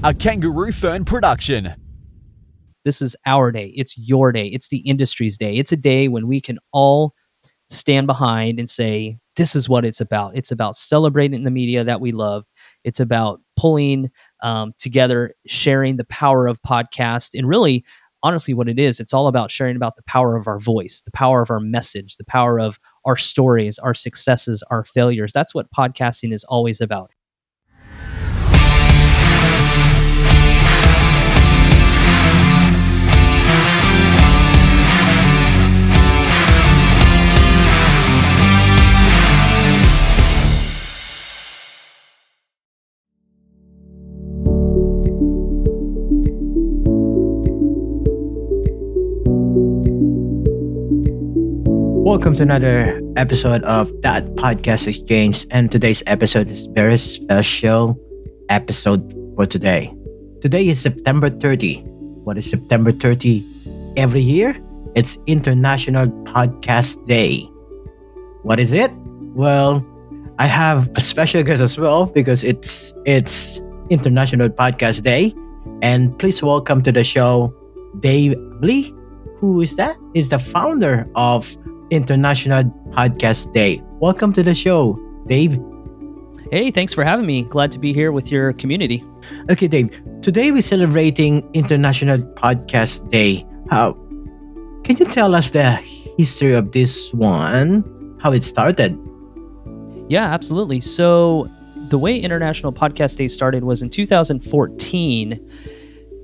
a Kangaroofern production. This is our day. It's your day. It's the industry's day. It's a day when we can all stand behind and say, this is what it's about. It's about celebrating the media that we love. It's about pulling together, sharing the power of podcast. And really, honestly, what it is, it's all about sharing about the power of our voice, the power of our message, the power of our stories, our successes, our failures. That's what podcasting is always about. Welcome to another episode of That Podcast Exchange, and today's episode is very special episode for today. Today is September 30. What is September 30 every year? It's International Podcast Day. What is it? Well, I have a special guest as well because it's International Podcast Day. And please welcome to the show Dave Lee. Who is that? Is the founder of International Podcast Day. Welcome to the show, Dave. Hey, thanks for having me. Glad to be here with your community. Okay, Dave. Today we're celebrating International Podcast Day. Can you tell us the history of this one? How it started? Yeah, absolutely. So the way International Podcast Day started was in 2014.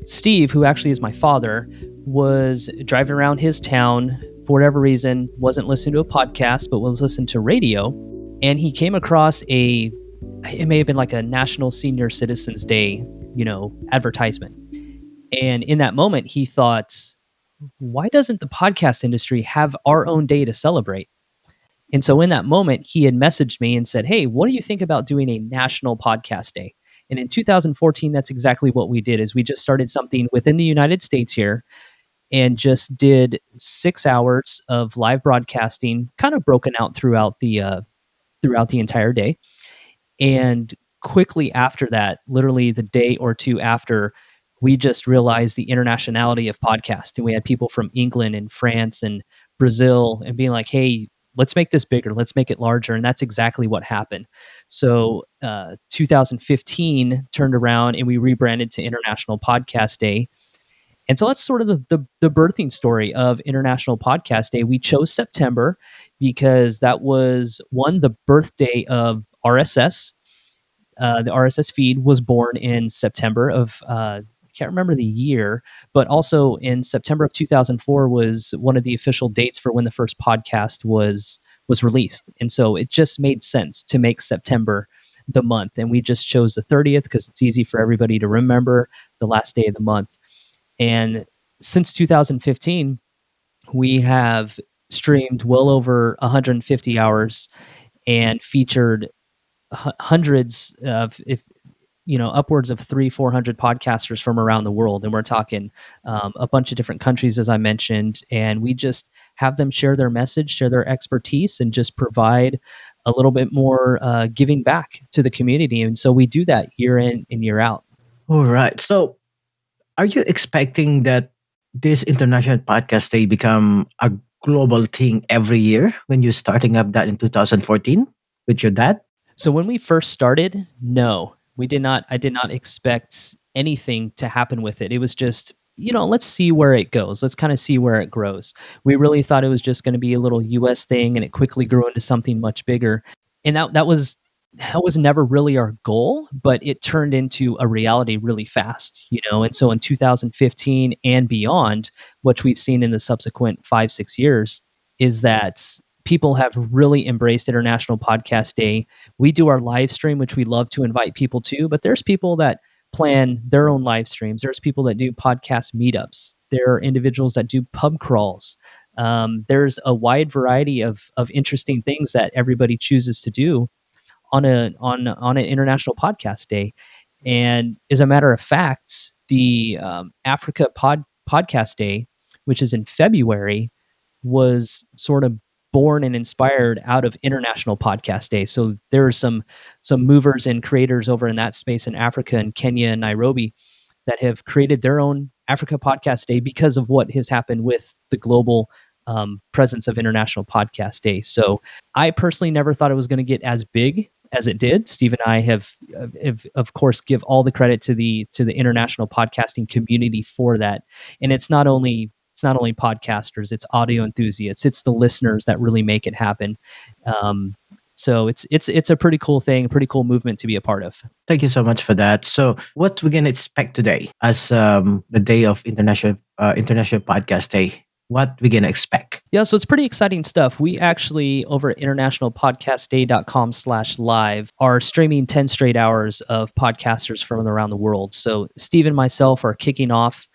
Steve, who actually is my father, was driving around his town for whatever reason, wasn't listening to a podcast, but was listening to radio. And he came across it may have been like a National Senior Citizens Day, advertisement. And in that moment, he thought, why doesn't the podcast industry have our own day to celebrate? And so in that moment, he had messaged me and said, hey, what do you think about doing a National Podcast Day? And in 2014, that's exactly what we did, is we just started something within the United States here and just did 6 hours of live broadcasting, kind of broken out throughout the entire day. And quickly after that, literally the day or two after, we just realized the internationality of podcast. And we had people from England and France and Brazil and being like, hey, let's make this bigger. Let's make it larger. And that's exactly what happened. So 2015 turned around and we rebranded to International Podcast Day. And so that's sort of the birthing story of International Podcast Day. We chose September because that was, one, the birthday of RSS. The RSS feed was born in September of, I can't remember the year, but also in September of 2004 was one of the official dates for when the first podcast was released. And so it just made sense to make September the month. And we just chose the 30th because it's easy for everybody to remember the last day of the month. And since 2015, we have streamed well over 150 hours and featured hundreds of, upwards of 300-400 podcasters from around the world. And we're talking a bunch of different countries, as I mentioned. And we just have them share their message, share their expertise, and just provide a little bit more giving back to the community. And so we do that year in and year out. All right. So are you expecting that this International Podcast Day become a global thing every year when you're starting up that in 2014 with your dad? So when we first started, no, we did not. I did not expect anything to happen with it. It was just, let's see where it goes. Let's kind of see where it grows. We really thought it was just going to be a little US thing, and it quickly grew into something much bigger. And that was never really our goal, but it turned into a reality really fast, And so in 2015 and beyond, what we've seen in the subsequent 5-6 years is that people have really embraced International Podcast Day. We do our live stream, which we love to invite people to, but there's people that plan their own live streams. There's people that do podcast meetups. There are individuals that do pub crawls. There's a wide variety of interesting things that everybody chooses to do on an International Podcast Day. And as a matter of fact, the Africa Podcast Day, which is in February, was sort of born and inspired out of International Podcast Day. So there are some movers and creators over in that space in Africa and Kenya and Nairobi that have created their own Africa Podcast Day because of what has happened with the global presence of International Podcast Day. So I personally never thought it was going to get as big as it did. Steve and I have of course, give all the credit to the international podcasting community for that. And it's not only podcasters, it's audio enthusiasts, it's the listeners that really make it happen. So it's a pretty cool thing, a pretty cool movement to be a part of. Thank you so much for that. So, what we're gonna expect today as the day of International Podcast Day? What we're gonna expect? Yeah, so it's pretty exciting stuff. We actually, over at internationalpodcastday.com/live, are streaming 10 straight hours of podcasters from around the world. So Steve and myself are kicking off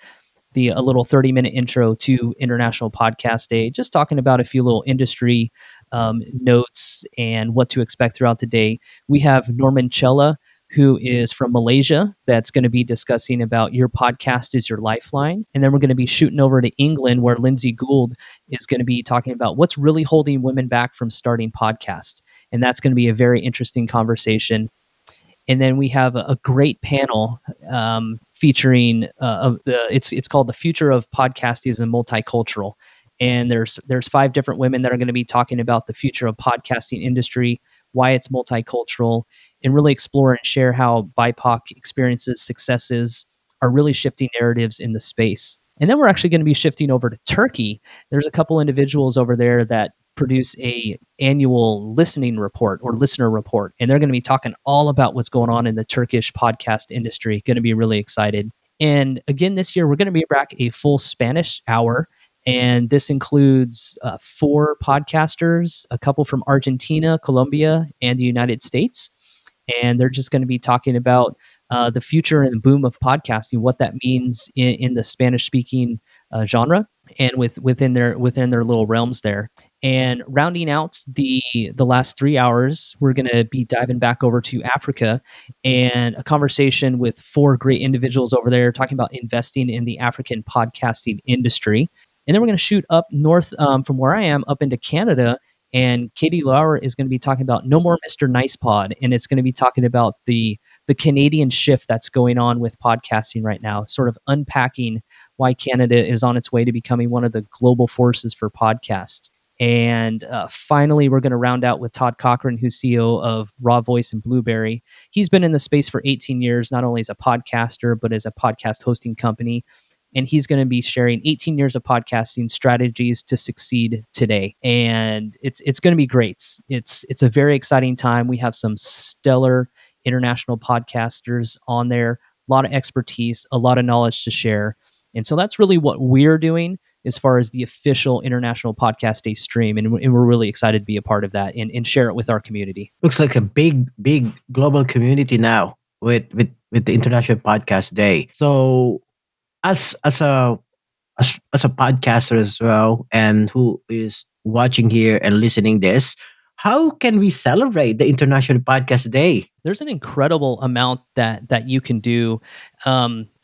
a little 30-minute intro to International Podcast Day, just talking about a few little industry notes and what to expect throughout the day. We have Norman Chella, who is from Malaysia, that's going to be discussing about your podcast is your lifeline. And then we're going to be shooting over to England, where Lindsay Gould is going to be talking about what's really holding women back from starting podcasts. And that's going to be a very interesting conversation. And then we have a great panel featuring it's called The Future of Podcasting is Multicultural. And there's 5 different women that are going to be talking about the future of podcasting industry, why it's multicultural, and really explore and share how BIPOC experiences, successes are really shifting narratives in the space. And then we're actually going to be shifting over to Turkey. There's a couple individuals over there that produce a annual listening report or listener report, and they're going to be talking all about what's going on in the Turkish podcast industry. Going to be really excited. And again, this year, we're going to be back a full Spanish hour. And this includes 4 podcasters, a couple from Argentina, Colombia, and the United States. And they're just going to be talking about the future and the boom of podcasting, what that means in the Spanish-speaking genre, and within their little realms there. And rounding out the last 3 hours, we're going to be diving back over to Africa and a conversation with 4 great individuals over there talking about investing in the African podcasting industry. And then we're going to shoot up north from where I am up into Canada. And Katie Lauer is going to be talking about No More Mr. Nice Pod. And it's going to be talking about the Canadian shift that's going on with podcasting right now, sort of unpacking why Canada is on its way to becoming one of the global forces for podcasts. And finally, we're going to round out with Todd Cochran, who's CEO of Raw Voice and Blueberry. He's been in the space for 18 years, not only as a podcaster, but as a podcast hosting company. And he's going to be sharing 18 years of podcasting strategies to succeed today. And it's going to be great. It's a very exciting time. We have some stellar international podcasters on there, a lot of expertise, a lot of knowledge to share. And so that's really what we're doing as far as the official International Podcast Day stream. And we're really excited to be a part of that and share it with our community. Looks like a big global community now with the International Podcast Day. So as a podcaster as well, and who is watching here and listening this, how can we celebrate the International Podcast Day? There's an incredible amount that you can do.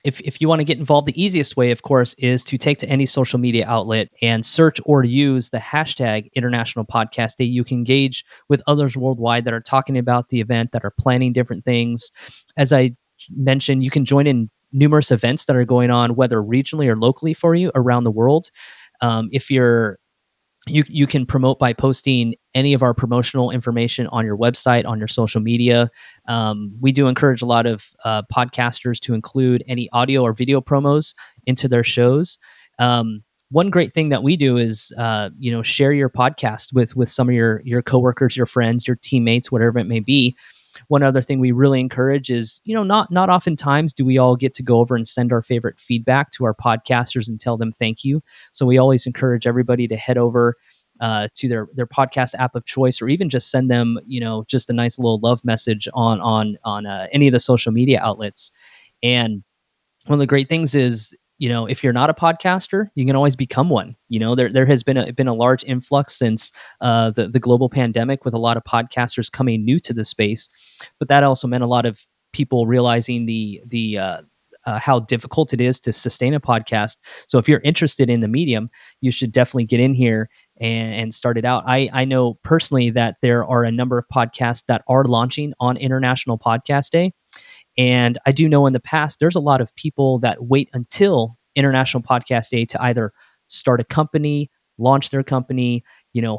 If you want to get involved, the easiest way, of course, is to take to any social media outlet and search or use the hashtag International Podcast Day. You can engage with others worldwide that are talking about the event, that are planning different things. As I mentioned, you can join in numerous events that are going on, whether regionally or locally for you around the world. If you can promote by posting any of our promotional information on your website, on your social media. We do encourage a lot of podcasters to include any audio or video promos into their shows. One great thing that we do is, share your podcast with some of your coworkers, your friends, your teammates, whatever it may be. One other thing we really encourage is, not oftentimes do we all get to go over and send our favorite feedback to our podcasters and tell them thank you. So we always encourage everybody to head over to their podcast app of choice, or even just send them, just a nice little love message on any of the social media outlets. And one of the great things is, if you're not a podcaster, you can always become one. There has been a large influx since the global pandemic, with a lot of podcasters coming new to the space. But that also meant a lot of people realizing the how difficult it is to sustain a podcast. So if you're interested in the medium, you should definitely get in here and started out. I know personally that there are a number of podcasts that are launching on International Podcast Day. And I do know in the past, there's a lot of people that wait until International Podcast Day to either start a company, launch their company,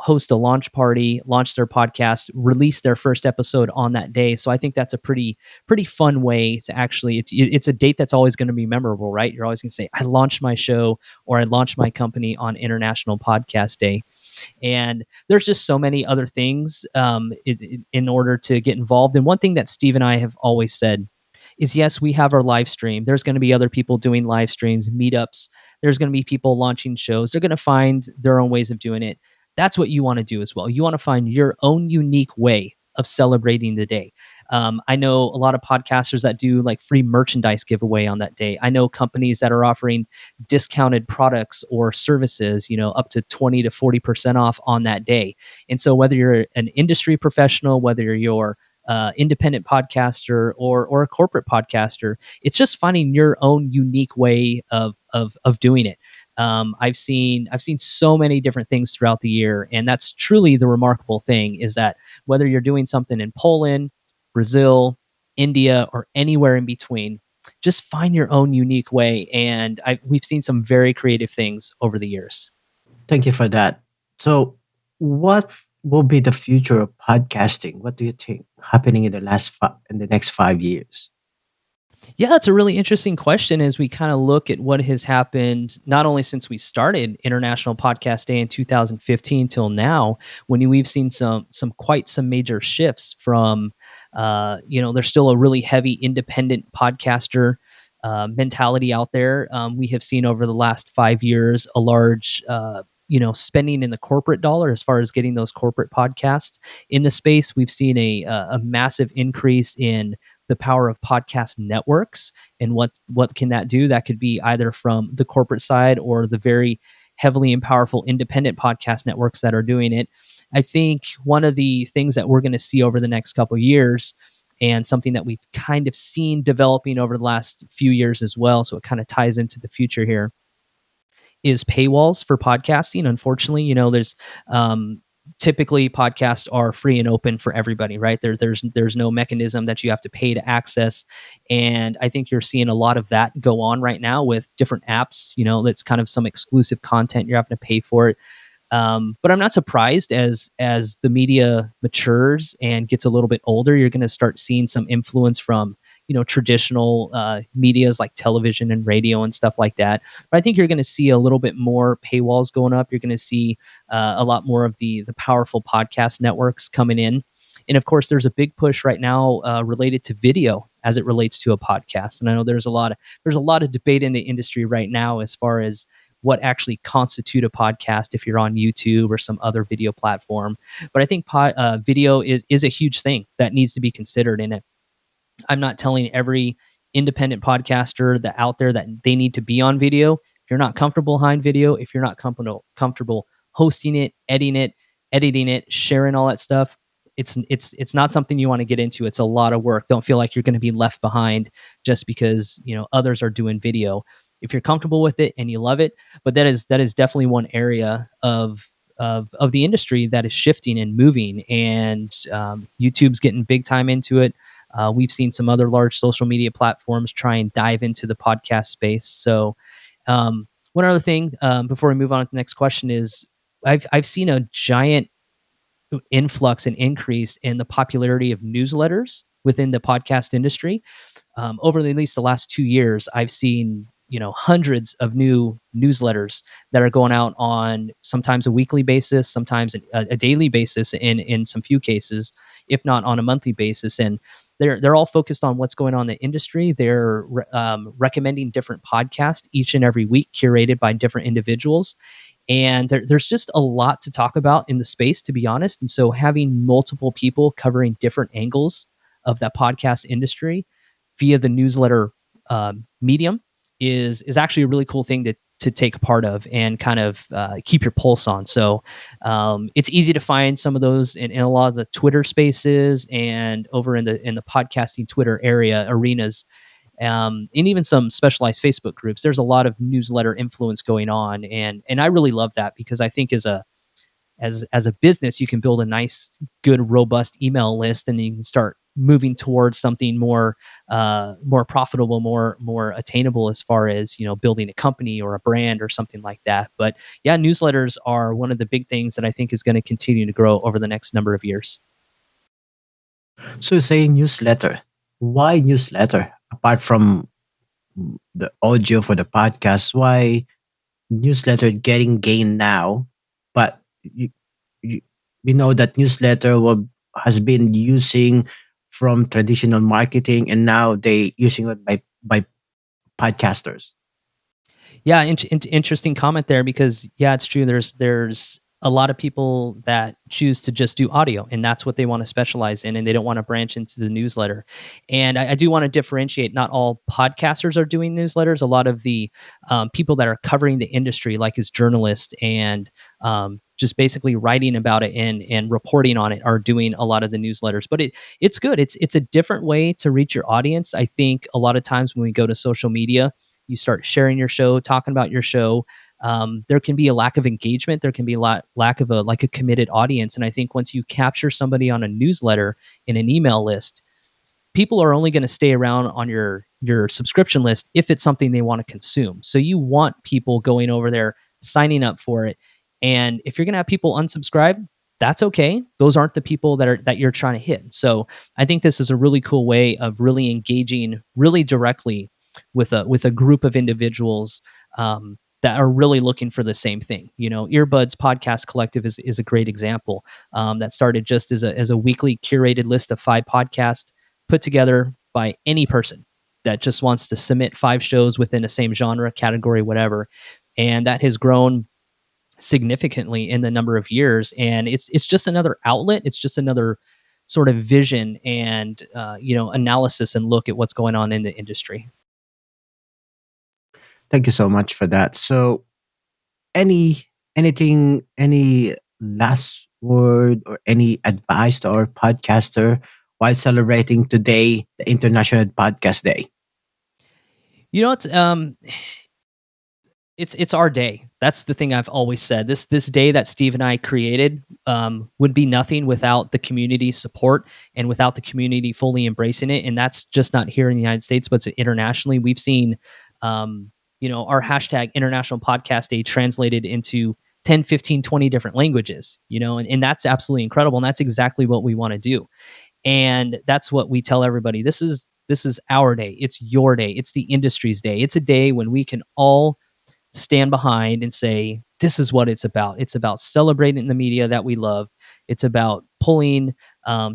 host a launch party, launch their podcast, release their first episode on that day. So I think that's a pretty fun way to actually, it's a date that's always going to be memorable, right? You're always going to say, I launched my show or I launched my company on International Podcast Day. And there's just so many other things in order to get involved. And one thing that Steve and I have always said is, yes, we have our live stream. There's going to be other people doing live streams, meetups. There's going to be people launching shows. They're going to find their own ways of doing it. That's what you want to do as well. You want to find your own unique way of celebrating the day. I know a lot of podcasters that do like free merchandise giveaway on that day. I know companies that are offering discounted products or services, up to 20 to 40% off on that day. And so whether you're an industry professional, whether you're independent podcaster or a corporate podcaster, it's just finding your own unique way of doing it. I've seen so many different things throughout the year, and that's truly the remarkable thing, is that whether you're doing something in Poland, Brazil, India, or anywhere in between, just find your own unique way. And we've seen some very creative things over the years. Thank you for that. So, what will be the future of podcasting? What do you think happening in the next 5 years? Yeah, it's a really interesting question as we kind of look at what has happened, not only since we started International Podcast Day in 2015 till now, when we've seen some major shifts from, there's still a really heavy independent podcaster mentality out there. We have seen over the last 5 years a large, spending in the corporate dollar as far as getting those corporate podcasts in the space. We've seen a massive increase in the power of podcast networks and what can that do. That could be either from the corporate side or the very heavily and powerful independent podcast networks that are doing it. I think one of the things that we're going to see over the next couple of years, and something that we've kind of seen developing over the last few years as well, so it kind of ties into the future here, is paywalls for podcasting. Unfortunately, there's typically podcasts are free and open for everybody, right? There's no mechanism that you have to pay to access. And I think you're seeing a lot of that go on right now with different apps, that's kind of some exclusive content. You're having to pay for it. But I'm not surprised as the media matures and gets a little bit older, you're going to start seeing some influence from, traditional medias like television and radio and stuff like that. But I think you're going to see a little bit more paywalls going up. You're going to see a lot more of the powerful podcast networks coming in. And of course, there's a big push right now related to video as it relates to a podcast. And I know there's a lot of debate in the industry right now as far as what actually constitute a podcast if you're on YouTube or some other video platform. But I think video is a huge thing that needs to be considered in it. I'm not telling every independent podcaster that out there that they need to be on video. If you're not comfortable behind video, if you're not comfortable hosting it, editing it, sharing all that stuff, it's not something you want to get into. It's a lot of work. Don't feel like you're going to be left behind just because others are doing video. If you're comfortable with it and you love it, but that is definitely one area of the industry that is shifting and moving, and YouTube's getting big time into it. We've seen some other large social media platforms try and dive into the podcast space. So one other thing before we move on to the next question is I've seen a giant influx and increase in the popularity of newsletters within the podcast industry. Over at least the last 2 years, I've seen hundreds of new newsletters that are going out on sometimes a weekly basis, sometimes a daily basis in some few cases, if not on a monthly basis. And they're all focused on what's going on in the industry. They're recommending different podcasts each and every week, curated by different individuals. And there's just a lot to talk about in the space, to be honest. And so having multiple people covering different angles of that podcast industry via the newsletter medium is actually a really cool thing to take a part of and kind of keep your pulse on. So it's easy to find some of those in a lot of the Twitter spaces and over in the podcasting Twitter arenas. And even some specialized Facebook groups. There's a lot of newsletter influence going on, and I really love that, because I think as a as a business, you can build a nice, good, robust email list, and you can start moving towards something more profitable, more attainable as far as building a company or a brand or something like that. But yeah, newsletters are one of the big things that I think is going to continue to grow over the next number of years. So saying newsletter. Why newsletter? Apart from the audio for the podcast, why newsletter getting gain now? But you, we know that newsletter has been using from traditional marketing, and now they using it by podcasters. Yeah, interesting comment there, because yeah, it's true. There's a lot of people that choose to just do audio, and that's what they want to specialize in, and they don't want to branch into the newsletter. And I do want to differentiate. Not all podcasters are doing newsletters. A lot of the people that are covering the industry, like as journalists and just basically writing about it and reporting on it, are doing a lot of the newsletters. But it's good. It's a different way to reach your audience. I think a lot of times when we go to social media, you start sharing your show, talking about your show, there can be a lack of engagement. There can be a lack of a committed audience. And I think once you capture somebody on a newsletter, in an email list, people are only going to stay around on your subscription list if it's something they want to consume. So you want people going over there, signing up for it. And if you're going to have people unsubscribe, that's okay. Those aren't the people that you're trying to hit. So I think this is a really cool way of really engaging really directly with a group of individuals that are really looking for the same thing. Earbuds Podcast Collective is a great example, that started just as a weekly curated list of 5 podcasts put together by any person that just wants to submit 5 shows within the same genre, category, whatever. And that has grown significantly in the number of years. And it's just another outlet. It's just another sort of vision and analysis and look at what's going on in the industry. Thank you so much for that. So, any last word or any advice to our podcaster while celebrating today, the International Podcast Day? You know what? It's our day. That's the thing I've always said. This day that Steve and I created would be nothing without the community support and without the community fully embracing it. And that's just not here in the United States, but internationally. We've seen, our hashtag International Podcast Day translated into 10, 15, 20 different languages, and that's absolutely incredible. And that's exactly what we want to do. And that's what we tell everybody. This is our day. It's your day. It's the industry's day. It's a day when we can all stand behind and say, this is what it's about. It's about celebrating the media that we love. It's about pulling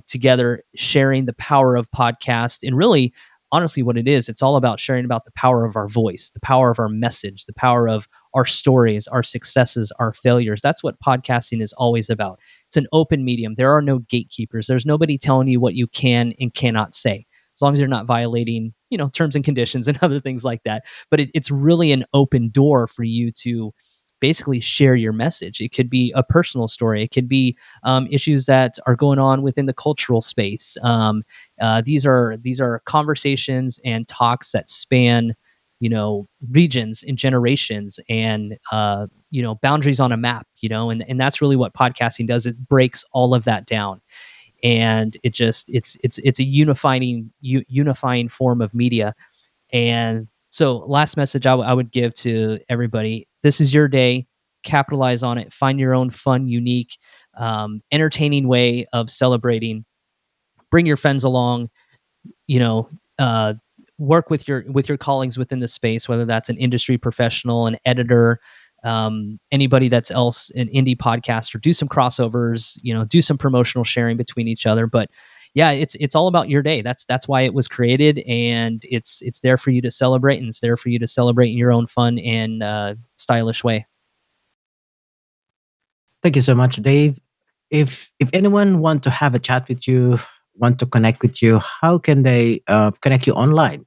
together, sharing the power of podcast. And really, honestly, what it is, it's all about sharing about the power of our voice, the power of our message, the power of our stories, our successes, our failures. That's what podcasting is always about. It's an open medium. There are no gatekeepers. There's nobody telling you what you can and cannot say, as long as you're not violating, terms and conditions and other things like that. But it's really an open door for you to basically share your message. It could be a personal story. It could be issues that are going on within the cultural space. These are conversations and talks that span, regions and generations and boundaries on a map. And that's really what podcasting does. It breaks all of that down. And it's a unifying form of media. And so last message I would give to everybody: this is your day. Capitalize on it. Find your own fun, unique, entertaining way of celebrating. Bring your friends along. Work with your colleagues within the space, whether that's an industry professional, an editor, anybody that's else an indie podcaster. Do some crossovers, do some promotional sharing between each other. But yeah, it's all about your day. That's why it was created, and it's there for you to celebrate, and it's there for you to celebrate in your own fun and stylish way. Thank you so much, Dave. If anyone want to have a chat with you, want to connect with you, how can they connect you online?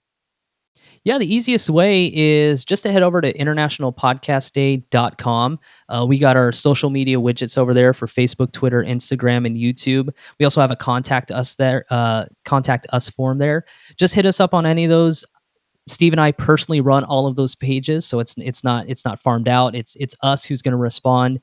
Yeah, the easiest way is just to head over to internationalpodcastday.com. We got our social media widgets over there for Facebook, Twitter, Instagram, and YouTube. We also have a contact us form there. Just hit us up on any of those. Steve and I personally run all of those pages, so it's not farmed out. It's us who's going to respond.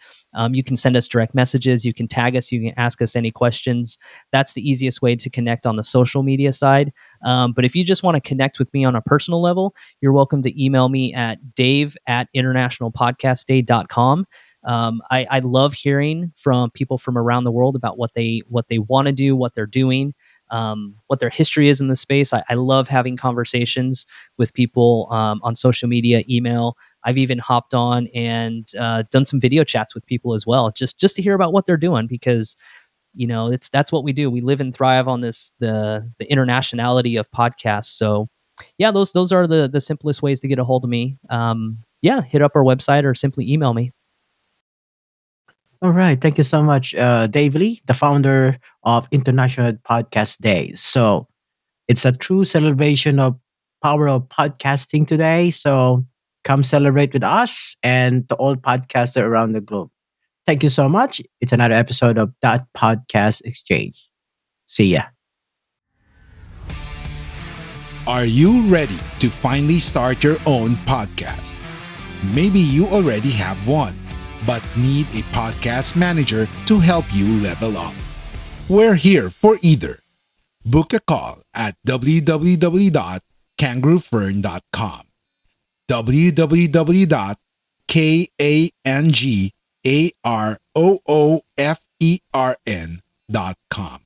You can send us direct messages. You can tag us. You can ask us any questions. That's the easiest way to connect on the social media side. But if you just want to connect with me on a personal level, you're welcome to email me at dave@internationalpodcastday.com. I love hearing from people from around the world about what they want to do, what they're doing, what their history is in the space. I love having conversations with people on social media, email. I've even hopped on and done some video chats with people as well, just to hear about what they're doing, because that's what we do. We live and thrive on the internationality of podcasts. So yeah, those are the simplest ways to get a hold of me. Hit up our website or simply email me. All right. Thank you so much, Dave Lee, the founder of International Podcast Days. So it's a true celebration of power of podcasting today. So come celebrate with us and the all podcasters around the globe. Thank you so much. It's another episode of That Podcast Exchange. See ya. Are you ready to finally start your own podcast? Maybe you already have one, but need a podcast manager to help you level up. We're here for either. Book a call at www.kangaroofern.com. www.kangaroofern.com.